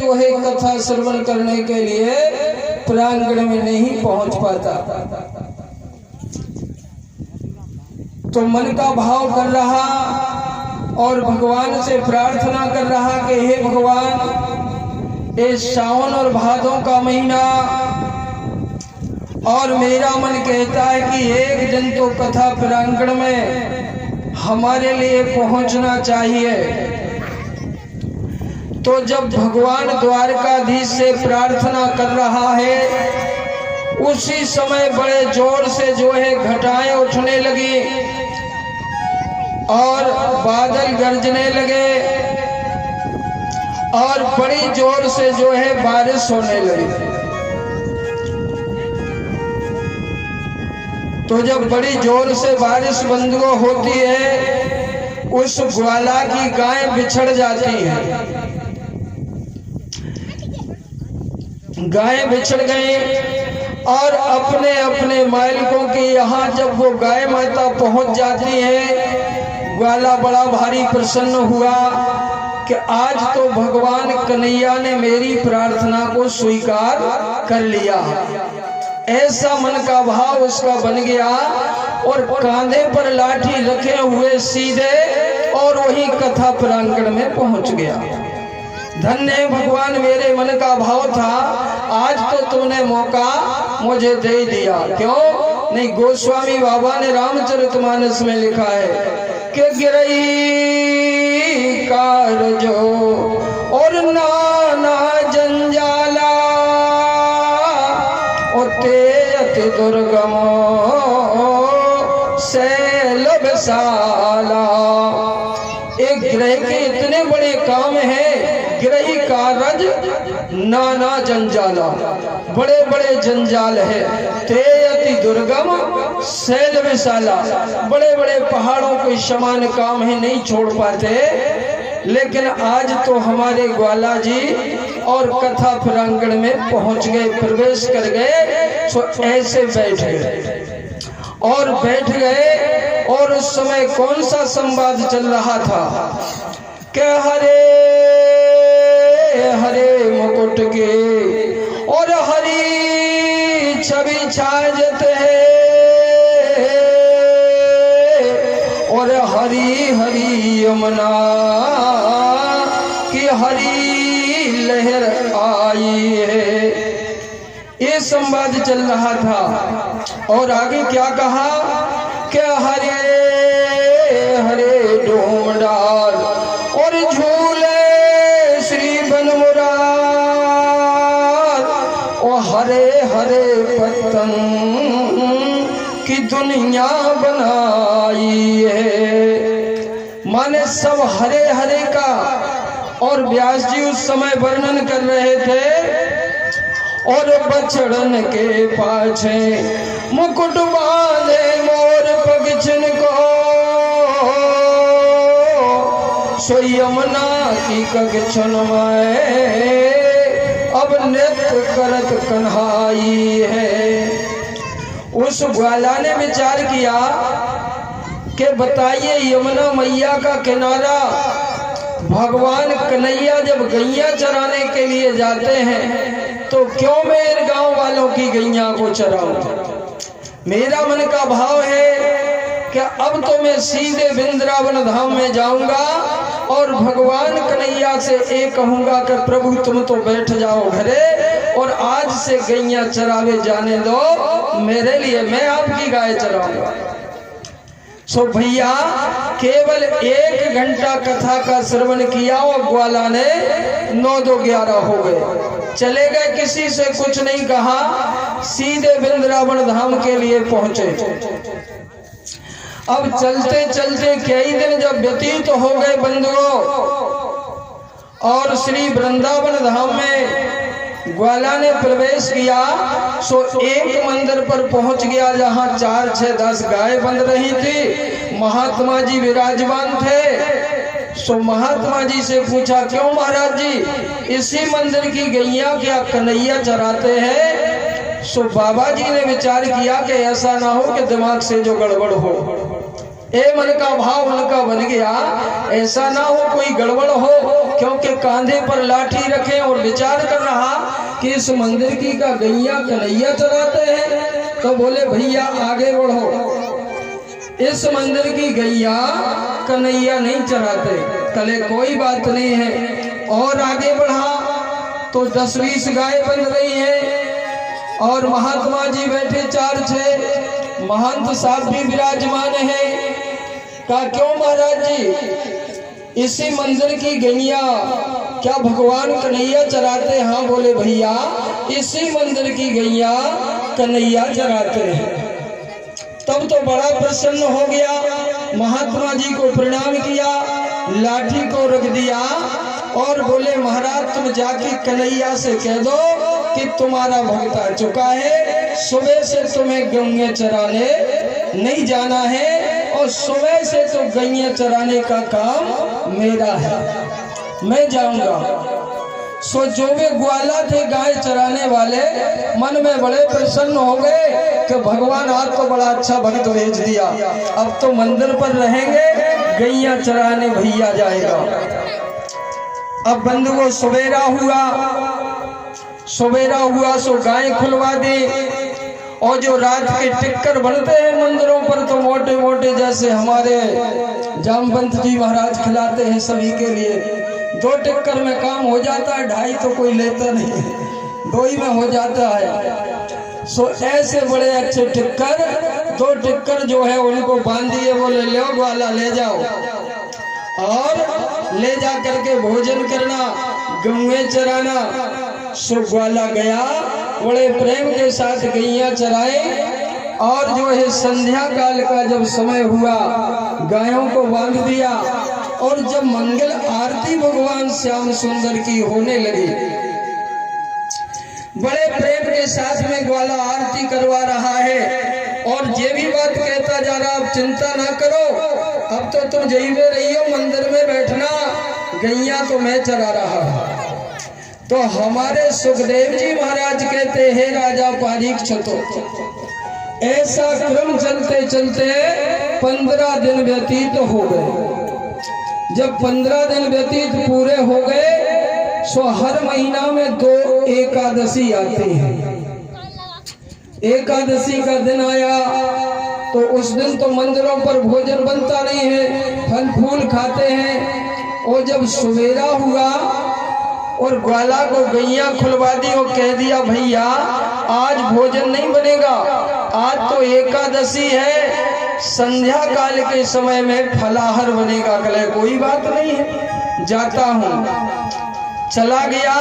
जो है कथा श्रवण करने के लिए प्रांगण में नहीं पहुंच पाता, तो मन का भाव कर रहा और भगवान से प्रार्थना कर रहा कि हे भगवान, ये सावन और भादों का महीना और मेरा मन कहता है कि एक दिन तो कथा प्रांगण में हमारे लिए पहुंचना चाहिए। तो जब भगवान द्वारकाधीश से प्रार्थना कर रहा है, उसी समय बड़े जोर से जो है घटाएं उठने लगी और बादल गरजने लगे और बड़ी जोर से जो है बारिश होने लगी। तो जब बड़ी जोर से बारिश बंदुओं होती है, उस ग्वाला की गाय बिछड़ जाती है। गाय बिछड़ गई और अपने अपने मालिकों के यहाँ जब वो गाय माता पहुंच जाती है, ग्वाला बड़ा भारी प्रसन्न हुआ कि आज तो भगवान कन्हैया ने मेरी प्रार्थना को स्वीकार कर लिया। ऐसा मन का भाव उसका बन गया और कांधे पर लाठी रखे हुए सीधे और वही कथा प्रांगण में पहुंच गया। धन्य भगवान, मेरे मन का भाव था, आज तो तुमने मौका मुझे दे दिया। क्यों नहीं? गोस्वामी बाबा ने रामचरितमानस में लिखा है कि गिरई कारजो और नाना जंजाला और ते अति दुर्गम शैल विशाला। एक ग्रह के इतने बड़े काम है, ग्रही कारज नाना जंजाला, बड़े बड़े जंजाल है। ते अति दुर्गम शैल विशाला, बड़े बड़े पहाड़ों के समान काम है, नहीं छोड़ पाते। लेकिन आज तो हमारे ग्वाला जी और कथा प्रांगण में पहुंच गए, प्रवेश कर गए, तो ऐसे बैठ गए और बैठ गए। और उस समय कौन सा संवाद चल रहा था कि हरे हरे मुकुट के और हरी छवि छाजत है और हरी हरी यमुना की हरी लहर आई है। ये संवाद चल रहा था। और आगे क्या कहा कि हरे हरे डोम डाल और झूले श्री बनमुरार और हरे हरे पत्तन की दुनिया बनाई है। माने सब हरे हरे का। और व्यास जी उस समय वर्णन कर रहे थे, और बछड़न के पाछे मुकुट बांधे मोर पगछिन को, सो यमुना की कगछन में अब नृत्य करत कन्हाई है। उस ग्वाला ने विचार किया कि बताइए, यमुना मैया का किनारा भगवान कन्हैया जब गैया चराने के लिए जाते हैं, तो क्यों मैं इन गांव वालों की गैया को चराऊं? मेरा मन का भाव है कि अब तो मैं सीधे वृंदावन धाम में जाऊंगा और भगवान कन्हैया से एक कहूंगा कि प्रभु तुम तो बैठ जाओ घरे और आज से गैया चरावे जाने दो मेरे लिए, मैं आपकी गाय चराऊंगा। सो भैया, केवल 1 घंटा कथा का श्रवण किया और ग्वाला ने 9-11 हो गए। चले गए, किसी से कुछ नहीं कहा, सीधे वृंदावन धाम के लिए पहुंचे। अब चलते चलते कई दिन जब व्यतीत हो गए बंधुओं, और श्री वृंदावन धाम में ग्वाला ने प्रवेश किया, सो एक मंदिर पर पहुंच गया जहां 4, 6, 10 गाय बंध रही थी। महात्मा जी विराजमान थे। सो महात्मा जी से पूछा, क्यों महाराज जी, इसी मंदिर की गैया क्या कन्हैया चराते हैं? सो बाबा जी ने विचार किया कि ऐसा ना हो कि दिमाग से जो गड़बड़ हो। ए मन का भाव उनका बन गया। ऐसा ना हो कोई गड़बड़ हो, क्योंकि कांधे पर लाठी रखे और विचार कर रहा कि इस मंदिर की का गैया कन्हैया चराते हैं। तो बोले भैया आगे बढ़ो, इस मंदिर की गैया कन्हैया नहीं चराते। कले कोई बात नहीं है। और आगे बढ़ा तो 10-20 गाय बन रही हैं और महात्मा जी बैठे 4-6, महंत साहब भी विराजमान है। कहा क्यों महाराज जी, इसी मंदिर की गैया क्या भगवान कन्हैया चराते? हाँ बोले भैया इसी मंदिर की गैया कन्हैया चराते हैं। तब तो बड़ा प्रसन्न हो गया, महात्मा जी को प्रणाम किया, लाठी को रख दिया और बोले महाराज तुम जाके कन्हैया से कह दो कि तुम्हारा भक्त आ चुका है, सुबह से तुम्हें गैया चराने नहीं जाना है और सुबह से तो गैया चराने का काम मेरा है, मैं जाऊंगा। सो जो वे ग्वाला थे गाय चराने वाले मन में बड़े प्रसन्न हो गए कि भगवान आज तो बड़ा अच्छा भक्त भेज दिया, अब तो मंदिर पर रहेंगे, गैया चराने भैया जाएगा। अब बंधु को सवेरा हुआ सो गाय खुलवा दी। और जो रात के टिक्कर बनते हैं मंदिरों पर तो मोटे मोटे जैसे हमारे जामवंत जी महाराज खिलाते हैं सभी के लिए, 2 टिक्कर में काम हो जाता है, 2.5 तो कोई लेता नहीं, 2 ही में हो जाता है। सो ऐसे बड़े अच्छे टिक्कर, 2 टिक्कर जो है उनको बांध दिए, बोले लो ग्वाला ले जाओ और ले जा करके भोजन करना, गौएं चराना। सो ग्वाला गया, बड़े प्रेम के साथ गैया चराए और जो है संध्या काल का जब समय हुआ गायों को बांध दिया। और जब मंगल आरती भगवान श्याम सुंदर की होने लगी, बड़े प्रेम के साथ में ग्वाला आरती करवा रहा है और ये भी बात कहता जा रहा, अब चिंता ना करो, अब तो तुम जईबे रही हो, मंदिर में बैठना, गैया तो मैं चरा रहा हूं। तो हमारे सुखदेव जी महाराज कहते हैं राजा परीक्षित, ऐसा क्रम चलते चलते 15 दिन व्यतीत हो गए। जब 15 दिन व्यतीत पूरे हो गए सो हर महीना में 2 एकादशी आती है। एकादशी का दिन आया तो उस दिन तो मंदिरों पर भोजन बनता नहीं है, फल फूल खाते हैं। और जब सवेरा हुआ और ग्वाला को गैया खुलवा दी और कह दिया भैया आज भोजन नहीं बनेगा, आज तो एकादशी है, संध्या काल के समय में फलाहार बनेगा। कहे कोई बात नहीं है, जाता हूँ। चला गया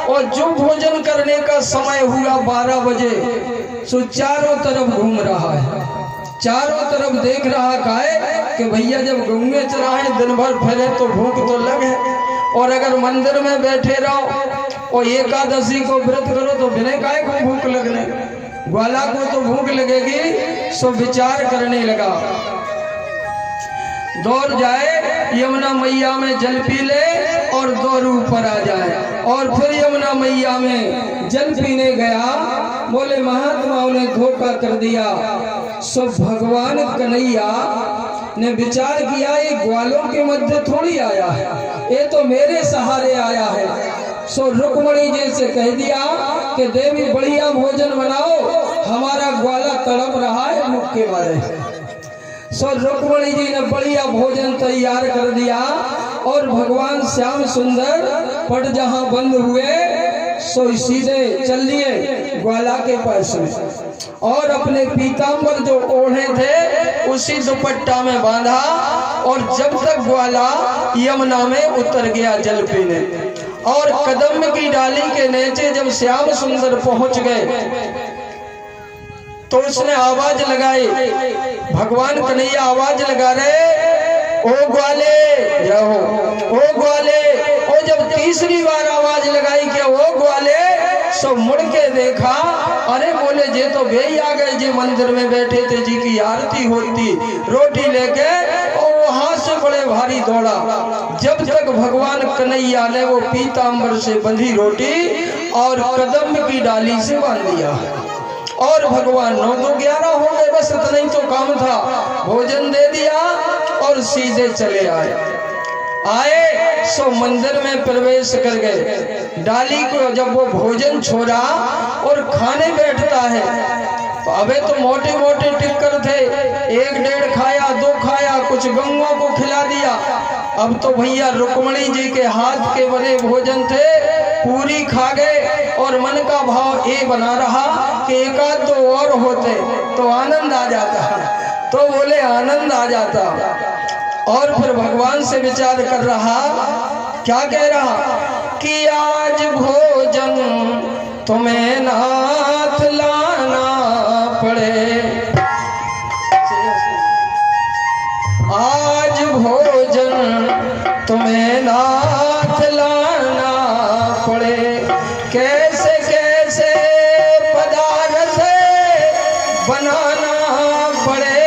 और जो भोजन करने का समय हुआ 12 बजे, सो चारों तरफ घूम रहा है, चारों तरफ देख रहा है कि भैया जब गौएं चराए दिन भर फैले तो भूख तो लगे, और अगर मंदिर में बैठे रहो और एकादशी को व्रत करो तो बिना काहे को भूख लगने, ग्वाला को तो भूख लगेगी। सो विचार करने लगा, दौड़ जाए यमुना मैया में जल पी ले और दौड़ ऊपर आ जाए। और फिर यमुना मैया में जल पीने गया, बोले महात्माओं ने धोखा कर दिया। सो भगवान कन्हैया ने विचार किया ये ग्वालों के मध्य थोड़ी आया है, ये तो मेरे सहारे आया है। सो रुक्मणी जी से कह दिया कि देवी बढ़िया भोजन बनाओ, हमारा ग्वाला तड़प रहा है मुख के मारे। सो रुक्मणी जी ने बढ़िया भोजन तैयार कर दिया और भगवान श्याम सुंदर पट जहां बंद हुए सो सीधे चल लिए ग्वाला के पास में और अपने पीताम्बर जो ओढ़े थे उसी दुपट्टा में बांधा। और जब तक ग्वाला यमुना में उतर गया जल पीने, और कदम की डाली के नीचे जब श्याम सुंदर पहुंच गए तो उसने आवाज लगाई, भगवान कन्हैया आवाज लगा रहे, ओ ग्वाले जाओ, ओ ग्वाले। और जब तीसरी बार आवाज लगाई कि ओ ग्वाले, सब मुड़ के देखा, अरे बोले जे तो वे ही आ गए जी मंदिर में बैठे थे, जी की आरती होती, रोटी लेके, और वहां से बड़े भारी दौड़ा। जब तक भगवान कन्हैया ने वो पीताम्बर से बंधी रोटी और कदम की डाली से बांध दिया और भगवान 9 तो 11 हो गए, बस इतना ही तो काम था। भोजन दे दिया और सीधे चले आए सो मंदिर में प्रवेश कर गए। डाली को जब वो भोजन छोड़ा और खाने बैठता है तो अबे तो मोटे मोटे टिक्कर थे, 1-1.5 खाया, 2 खाया, कुछ गंगों को खिला दिया। अब तो भैया रुक्मणी जी के हाथ के बने भोजन थे, पूरी खा गए और मन का भाव ये बना रहा कि 1-2 और होते तो आनंद आ जाता। तो बोले आनंद आ जाता। और फिर भगवान से विचार कर रहा, क्या कह रहा कि आज भोजन तुम्हें नाथ लाना पड़े, आज भोजन तुम्हें नाथ लाना पड़े। कैसे कैसे पदार्थ बनाना पड़े,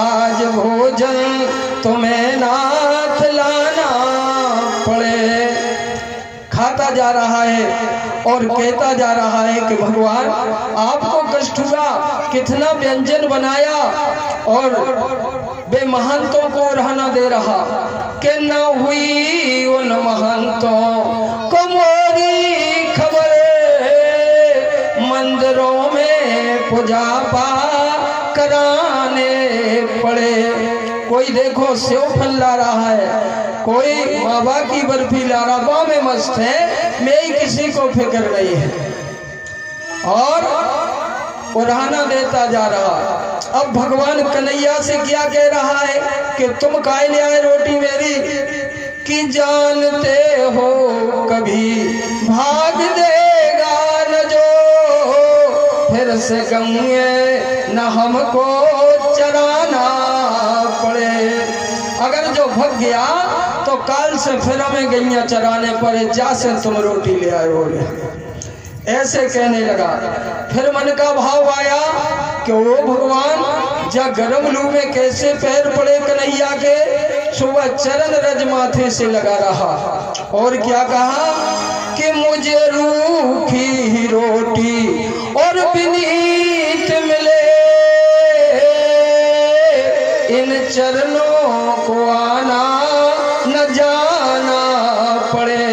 आज भोजन तुम्हें नाथ लाना पड़े। खाता जा रहा है और कहता जा रहा है कि भगवान आपको कष्ट हुआ, कितना व्यंजन बनाया और बे महंतों को रहना दे रहा कि न हुई उन महंतों को मोरी खबर, मंदिरों में पूजा पाठ कराने पड़े। कोई देखो सेव फल ला रहा है, कोई बाबा की बर्फी ला रहा, गाँव में मस्त है, मैं ही किसी को फिक्र नहीं है और उड़ाना देता जा रहा। अब भगवान कन्हैया से क्या कह रहा है कि तुम काहे ले आए रोटी मेरी, कि जानते हो कभी भाग देगा न जो, फिर से गंगे न हमको चराना पड़े। अगर जो भग गया तो काल से फिर हमें गैया चराने पड़े, जा से तुम रोटी ले आए हो। ऐसे कहने लगा। फिर मन का भाव आया कि वो भगवान जा गरम लू में कैसे पैर पड़े कन्हैया के, सुबह चरण रज माथे से लगा रहा और क्या कहा कि मुझे रूखी रोटी और विनीत मिले, इन चरणों को आना न जाना पड़े।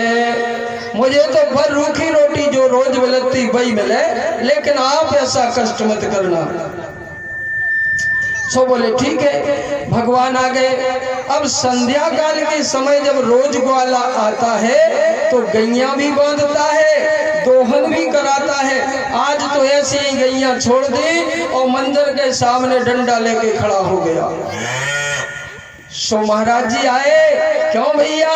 मुझे तो भर रूखी रोटी जो रोज मिलती वही मिले, लेकिन आप ऐसा कष्ट मत करना। सो बोले ठीक है, भगवान आ गए। अब संध्या काल के समय जब रोज ग्वाला आता है तो गैया भी बांधता है, दोहन भी कराता है। आज तो ऐसी ही गैया छोड़ दी और मंदिर के सामने डंडा लेके खड़ा हो गया। सो महाराज जी आए, क्यों भैया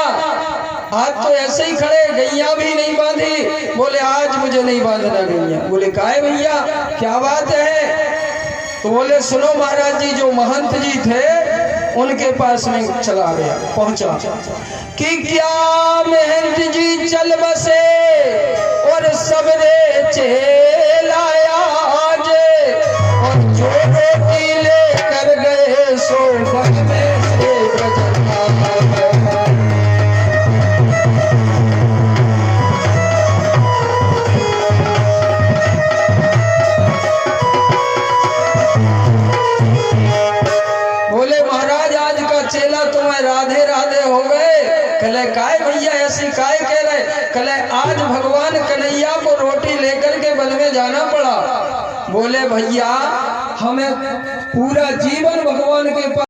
आज तो ऐसे ही खड़े, गैया भी नहीं बांधी। बोले आज मुझे नहीं बांधना गैया। बोले काहे भैया, क्या बात है? तो बोले सुनो महाराज जी, जो महंत जी थे उनके पास में चला गया, पहुंचा कि क्या महंत जी चल बसे और सबरे चेलाया आज, और जो रोटी लेकर गए सो बन में से बजना। राधे राधे हो गए। कले काय भैया ऐसी काय कह रहे? कले आज भगवान कन्हैया को रोटी लेकर के वन में जाना पड़ा। बोले भैया हमें पूरा जीवन भगवान के पास